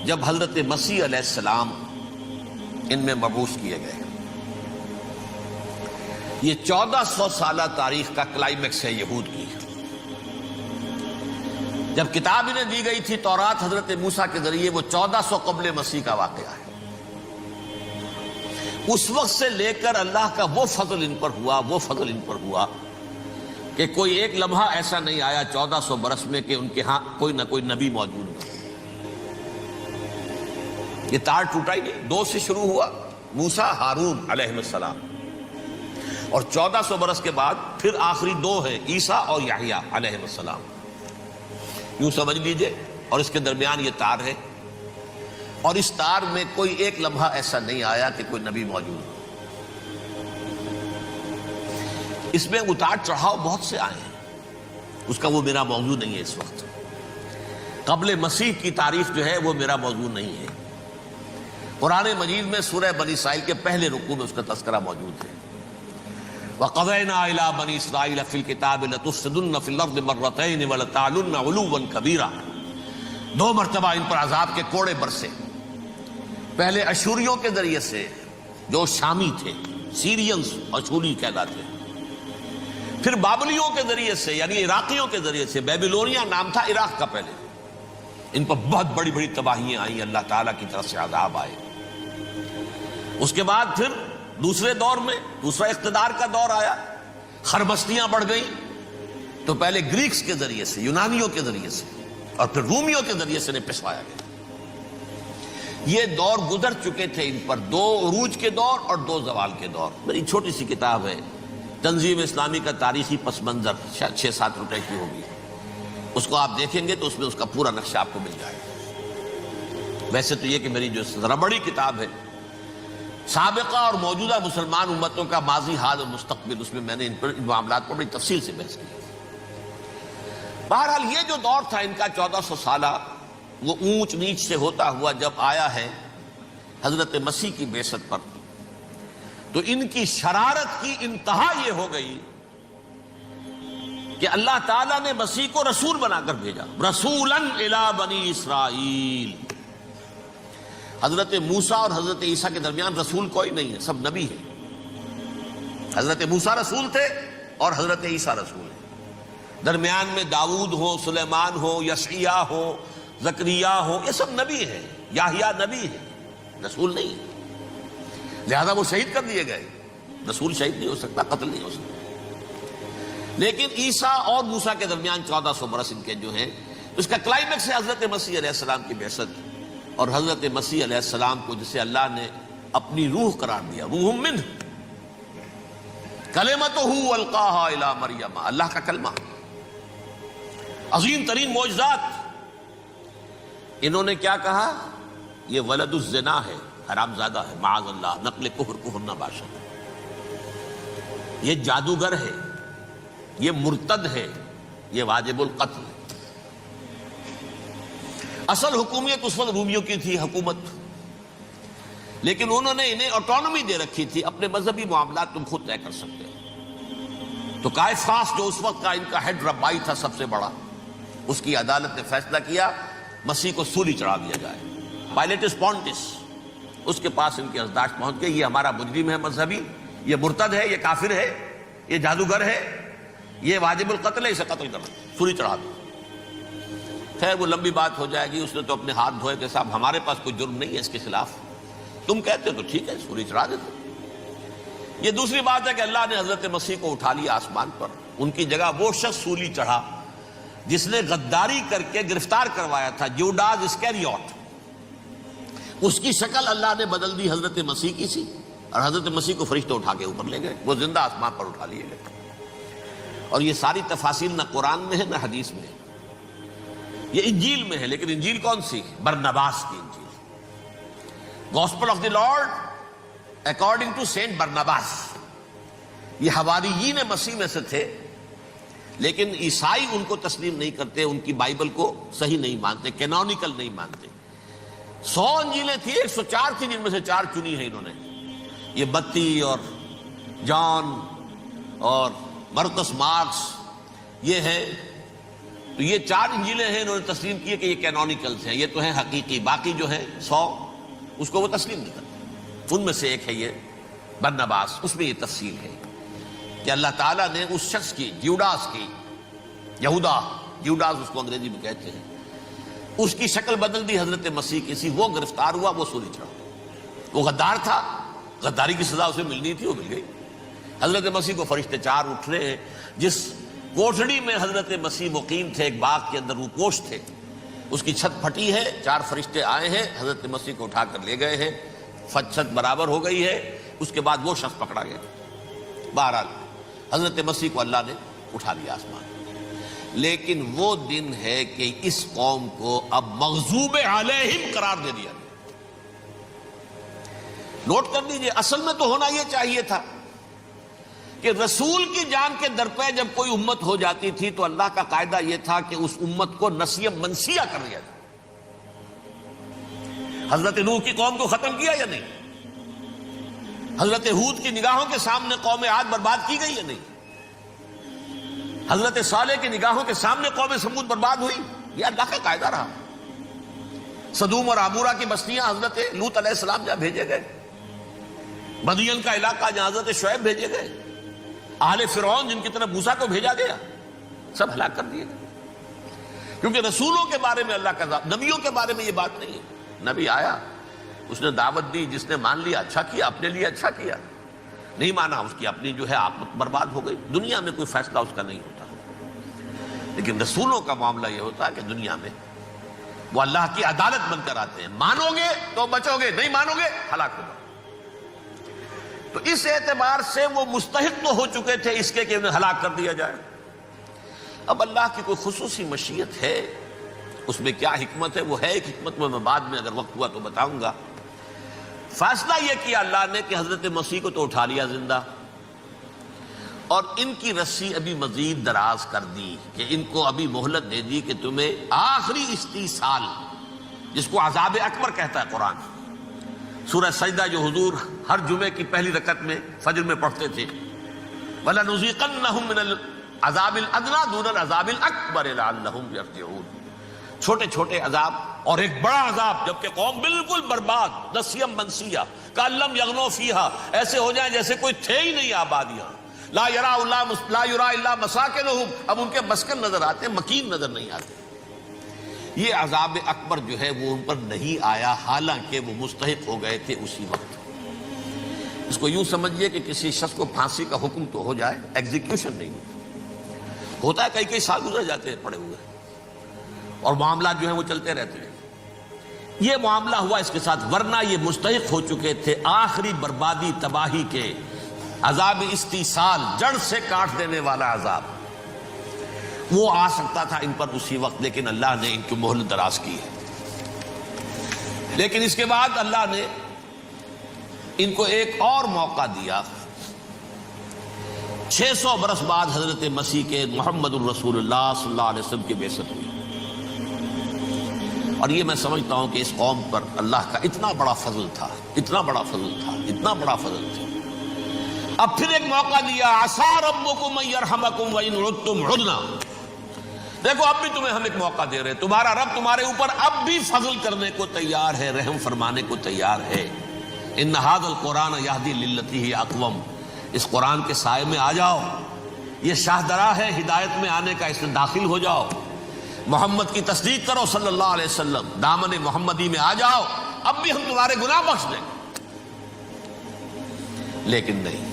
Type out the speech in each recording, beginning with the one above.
جب حضرت مسیح علیہ السلام ان میں مبعوث کیے گئے. یہ 1400 سالہ تاریخ کا کلائمیکس ہے یہود کی. جب کتاب انہیں دی گئی تھی تورات حضرت موسیٰ کے ذریعے، وہ 1400 قبل مسیح کا واقعہ ہے. اس وقت سے لے کر اللہ کا وہ فضل ان پر ہوا کہ کوئی ایک لمحہ ایسا نہیں آیا 1400 برس میں کہ ان کے ہاں کوئی نہ کوئی نبی موجود ہو. یہ تار ٹوٹا ہی نہیں. 2 سے شروع ہوا، موسیٰ ہارون علیہ السلام، اور 1400 برس کے بعد پھر آخری 2 ہیں، عیسیٰ اور یحییٰ علیہ السلام. یوں سمجھ لیجئے. اور اس کے درمیان یہ تار ہے، اور اس تار میں کوئی ایک لمحہ ایسا نہیں آیا کہ کوئی نبی موجود ہو. اس میں اتار چڑھاؤ بہت سے آئے ہیں، اس کا وہ میرا موضوع نہیں ہے. اس وقت قبل مسیح کی تاریخ جو ہے وہ میرا موضوع نہیں ہے. قرآن مجید میں سورہ بنی اسرائیل کے پہلے رکوع میں اس کا تذکرہ موجود ہے. وَقَضَيْنَا إِلَىٰ بَنِي إِسْرَائِيلَ فِي الْكِتَابِ لَتُفْسِدُنَّ فِي الْأَرْضِ مَرَّتَيْنِ وَلَتَعْلُنَّ عُلُوًّا كَبِيرًا. 2 مرتبہ ان پر عذاب کے کوڑے برسے. پہلے اشوریوں کے ذریعے سے جو شامی تھے، سیرینز اشوری کہلاتے. پھر بابلیوں کے ذریعے سے یعنی عراقیوں کے ذریعے سے، بیبیلونیا نام تھا عراق کا پہلے. ان پر بہت بڑی بڑی تباہیاں آئیں، اللہ تعالیٰ کی طرف سے عذاب آئے. اس کے بعد پھر دوسرے دور میں دوسرا اقتدار کا دور آیا، خربستیاں بڑھ گئیں. تو پہلے گریکس کے ذریعے سے، یونانیوں کے ذریعے سے، اور پھر رومیوں کے ذریعے سے پسوایا گیا. یہ دور گزر چکے تھے ان پر، 2 عروج کے دور اور 2 زوال کے دور. میری چھوٹی سی کتاب ہے تنظیم اسلامی کا تاریخی پس منظر، شاید 6-7 روپے کی ہوگی. اس کو آپ دیکھیں گے تو اس میں اس کا پورا نقشہ آپ کو مل جائے گا. ویسے تو یہ کہ میری جو ذرا بڑی کتاب ہے سابقہ اور موجودہ مسلمان امتوں کا ماضی، حال اور مستقبل، اس میں نے ان معاملات پر بڑی تفصیل سے بحث کی. بہرحال یہ جو دور تھا ان کا 1400 سالہ، وہ اونچ نیچ سے ہوتا ہوا جب آیا ہے حضرت مسیح کی بعثت پر، تو ان کی شرارت کی انتہا یہ ہو گئی کہ اللہ تعالیٰ نے مسیح کو رسول بنا کر بھیجا. رسولاً الی بنی اسرائیل. حضرت موسیٰ اور حضرت عیسیٰ کے درمیان رسول کوئی نہیں ہے، سب نبی ہیں. حضرت موسیٰ رسول تھے اور حضرت عیسیٰ رسول ہیں. درمیان میں داؤد ہو، سلیمان ہو، یشعیاء ہو، زکریا ہو، یہ سب نبی ہیں. یحییٰ نبی ہیں، رسول نہیں. لہذا وہ شہید کر دیے گئے. رسول شہید نہیں ہو سکتا، قتل نہیں ہو سکتا. لیکن عیسیٰ اور موسیٰ کے درمیان 1400 برس ان کے جو ہیں، اس کا کلائمیکس ہے حضرت مسیح علیہ السلام کی بعثت. اور حضرت مسیح علیہ السلام کو جسے اللہ نے اپنی روح قرار دیا، روح منہ، کلمتہ القاہا الی مریم، اللہ کا کلمہ. عظیم ترین معجزات. انہوں نے کیا کہا؟ یہ ولد الزنا ہے، حرام زادہ ہے، معاذ اللہ، نقل کفر نہ باشد. یہ جادوگر ہے، یہ مرتد ہے، یہ واجب القتل. اصل حکومت اس وقت رومیوں کی تھی حکومت، لیکن انہوں نے انہیں آٹونومی دے رکھی تھی، اپنے مذہبی معاملات تم خود طے کر سکتے ہو. تو کائفاس جو اس وقت کا ان کا ہیڈ ربائی تھا سب سے بڑا، اس کی عدالت نے فیصلہ کیا مسیح کو سولی چڑھا دیا جائے. پائلیٹس پونٹس، اس کے پاس ان کی ازداشت پہنچ گئی، یہ ہمارا مجرم ہے مذہبی، یہ مرتد ہے، یہ کافر ہے، یہ جادوگر ہے، یہ واجب القتل ہے، اسے قتل کر دو، سولی چڑھا دو. خیر وہ لمبی بات ہو جائے گی. اس نے تو اپنے ہاتھ دھوئے کہ صاحب ہمارے پاس کوئی جرم نہیں ہے اس کے خلاف، تم کہتے ہو تو ٹھیک ہے، سولی چڑھا دیتے. یہ دوسری بات ہے کہ اللہ نے حضرت مسیح کو اٹھا لیا آسمان پر. ان کی جگہ وہ شخص سولی چڑھا جس نے غداری کر کے گرفتار کروایا تھا، جوڈاس اسکیریوٹ. اس کی شکل اللہ نے بدل دی حضرت مسیح کی سی، اور حضرت مسیح کو فرشتے اٹھا کے اوپر لے گئے، وہ زندہ آسمان پر اٹھا لیے گئے. اور یہ ساری تفاصیل نہ قرآن میں ہے نہ حدیث میں ہے، یہ انجیل میں ہے. لیکن انجیل کون سی؟ برنباس کی انجیل. Gospel of the Lord according to Saint Barnabas. یہ حواریین مسیح میں سے تھے، لیکن عیسائی ان کو تسلیم نہیں کرتے، ان کی بائبل کو صحیح نہیں مانتے، کینونیکل نہیں مانتے. 100 انجیلیں تھیں، 104 تھی، جن میں سے 4 چنی ہیں انہوں نے. یہ متی اور جان اور مرکس مارکس، یہ ہے تو یہ 4 انجیلیں ہیں انہوں نے تسلیم کیے کہ یہ کینونیکلز ہیں، یہ تو ہیں حقیقی، باقی جو ہے 100 اس کو وہ تسلیم نہیں کرتے۔ ان میں سے ایک ہے یہ برنباس، اس میں یہ تفصیل ہے کہ اللہ تعالیٰ نے اس شخص کی، جیوڈاس کی، یہودا جیوڈاس اس کو انگریزی میں کہتے ہیں، اس کی شکل بدل دی حضرت مسیح کی سی، وہ گرفتار ہوا، وہ سولی چڑھا۔ وہ غدار تھا، غداری کی سزا اسے ملنی تھی، وہ مل گئی۔ حضرت مسیح کو فرشتے 4 اٹھ رہے ہیں، جس کوٹھڑی میں حضرت مسیح مقیم تھے، ایک باغ کے اندر روپوش تھے، اس کی چھت پھٹی ہے، 4 فرشتے آئے ہیں، حضرت مسیح کو اٹھا کر لے گئے ہیں، چھت برابر ہو گئی ہے، اس کے بعد وہ شخص پکڑا گیا۔ بہرحال حضرت مسیح کو اللہ نے اٹھا لیا آسمان۔ لیکن وہ دن ہے کہ اس قوم کو اب مغضوب علیہم قرار دے دیا گیا۔ نوٹ کر لیجئے، اصل میں تو ہونا یہ چاہیے تھا کہ رسول کی جان کے درپے جب کوئی امت ہو جاتی تھی تو اللہ کا قاعدہ یہ تھا کہ اس امت کو نسیہ منسیہ کر دیا جائے۔ حضرت نوح کی قوم کو ختم کیا یا نہیں؟ حضرت ہود کی نگاہوں کے سامنے قوم عاد برباد کی گئی یا نہیں؟ حضرت صالح کی نگاہوں کے سامنے قوم سمود برباد ہوئی؟ یہ اللہ کا قاعدہ رہا۔ سدوم اور عمورہ کی بستیاں حضرت لوط علیہ السلام جہاں بھیجے گئے، مدین کا علاقہ جہاں حضرت شعیب بھیجے گئے، اہل فرعون جن کی طرف موسیٰ کو بھیجا گیا، سب ہلاک کر دیے گئے۔ کیونکہ رسولوں کے بارے میں اللہ کا نبیوں کے بارے میں یہ بات نہیں ہے۔ نبی آیا، اس نے دعوت دی، جس نے مان لیا اچھا کیا، اپنے لیے اچھا کیا، نہیں مانا اس کی اپنی جو ہے آپت برباد ہو گئی۔ دنیا میں کوئی فیصلہ اس کا نہیں ہوتا، لیکن رسولوں کا معاملہ یہ ہوتا ہے کہ دنیا میں وہ اللہ کی عدالت بن کر آتے ہیں۔ مانو گے تو بچو گے، نہیں مانو گے ہلاک ہو جاؤ۔ تو اس اعتبار سے وہ مستحق تو ہو چکے تھے اس کے کہ انہیں ہلاک کر دیا جائے۔ اب اللہ کی کوئی خصوصی مشیت ہے، اس میں کیا حکمت ہے، وہ ہے ایک حکمت، میں بعد میں اگر وقت ہوا تو بتاؤں گا۔ فیصلہ یہ کیا اللہ نے کہ حضرت مسیح کو تو اٹھا لیا زندہ، اور ان کی رسی ابھی مزید دراز کر دی کہ ان کو ابھی مہلت دے دی کہ تمہیں آخری استیصال، جس کو عذاب اکبر کہتا ہے قرآن، سورہ سجدہ جو حضور ہر جمعے کی پہلی رکعت میں فجر میں پڑھتے تھے، وَلَنُذِيقَنَّهُم مِّنَ الْعَذَابِ الْأَدْنَىٰ دُونَ الْعَذَابِ الْأَكْبَرِ لَعَلَّهُمْ يَرْجِعُونَ۔ چھوٹے چھوٹے عذاب اور ایک بڑا عذاب، جبکہ قوم بالکل برباد، نسیہ منسیہ، کأن لم یغنوا فیہا، ایسے ہو جائیں جیسے کوئی تھے ہی نہیں آباد یہاں۔ لا یرا الا مساکنہم، اب ان کے مسکن نظر آتے ہیں، مکین نظر نہیں آتے۔ یہ عذاب اکبر جو ہے وہ ان پر نہیں آیا، حالانکہ وہ مستحق ہو گئے تھے اسی وقت۔ اس کو یوں سمجھیے کہ کسی شخص کو پھانسی کا حکم تو ہو جائے، ایگزیکیوشن نہیں ہوتا ہے، کئی سال گزر جاتے ہیں پڑے ہوئے، اور معاملات جو ہیں وہ چلتے رہتے ہیں۔ یہ معاملہ ہوا اس کے ساتھ، ورنہ یہ مستحق ہو چکے تھے آخری بربادی تباہی کے، عذاب استیصال، جڑ سے کاٹ دینے والا عذاب۔ وہ آ سکتا تھا ان پر اسی وقت، لیکن اللہ نے ان کی مہلت دراز کی ہے۔ لیکن اس کے بعد اللہ نے ان کو ایک اور موقع دیا۔ 600 برس بعد حضرت مسیح کے محمد الرسول اللہ صلی اللہ علیہ وسلم کی بعثت ہوئی، اور یہ میں سمجھتا ہوں کہ اس قوم پر اللہ کا اتنا بڑا فضل تھا، اتنا بڑا فضل تھا، اتنا بڑا فضل تھا۔ اب پھر ایک موقع دیا، عسیٰ ربکم ان یرحمکم وان عدتم عدنا۔ دیکھو اب بھی تمہیں ہم ایک موقع دے رہے ہیں، تمہارا رب تمہارے اوپر اب بھی فضل کرنے کو تیار ہے، رحم فرمانے کو تیار ہے۔ ان ھذا القرآن یہدی للتی ہی اقوم، اس قرآن کے سائے میں آ جاؤ، یہ شاہدرا ہے ہدایت میں آنے کا، اس میں داخل ہو جاؤ، محمد کی تصدیق کرو صلی اللہ علیہ وسلم، دامن محمدی میں آ جاؤ، اب بھی ہم تمہارے گناہ بخش دیں۔ لیکن نہیں،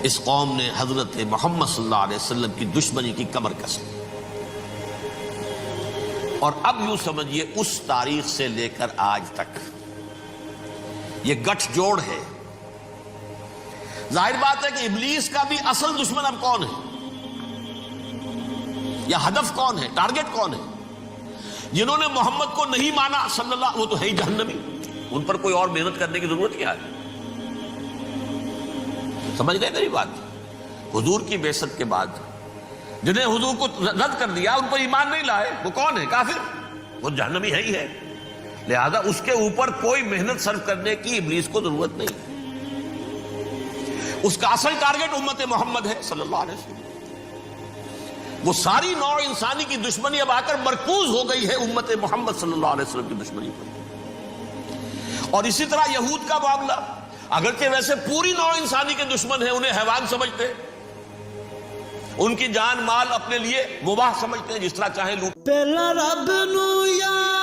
اس قوم نے حضرت محمد صلی اللہ علیہ وسلم کی دشمنی کی کمر کس لی، اور اب یوں سمجھیے اس تاریخ سے لے کر آج تک یہ گٹھ جوڑ ہے۔ ظاہر بات ہے کہ ابلیس کا بھی اصل دشمن اب کون ہے، یا ہدف کون ہے، ٹارگٹ کون ہے؟ جنہوں نے محمد کو نہیں مانا صلی اللہ، وہ تو ہے ہی جہنمی، ان پر کوئی اور محنت کرنے کی ضرورت کیا ہے؟ سمجھ گئے میری بات؟ حضور کی بعثت کے بعد جنہیں حضور کو رد کر دیا، ان پر ایمان نہیں لائے، وہ کون ہے؟ کافر، وہ جہنمی ہے ہی ہے۔ لہذا اس کے اوپر کوئی محنت صرف کرنے کی ابلیس کو ضرورت نہیں، اس کا اصل ٹارگٹ امت محمد ہے صلی اللہ علیہ وسلم۔ وہ ساری نوع انسانی کی دشمنی اب آ کر مرکوز ہو گئی ہے امت محمد صلی اللہ علیہ وسلم کی دشمنی پر. اور اسی طرح یہود کا معاملہ، اگرچہ ویسے پوری نوع انسانی کے دشمن ہیں، انہیں حیوان سمجھتے ہیں، ان کی جان مال اپنے لیے مباح سمجھتے ہیں، جس طرح چاہیں لوٹ. پہلا رب نو یا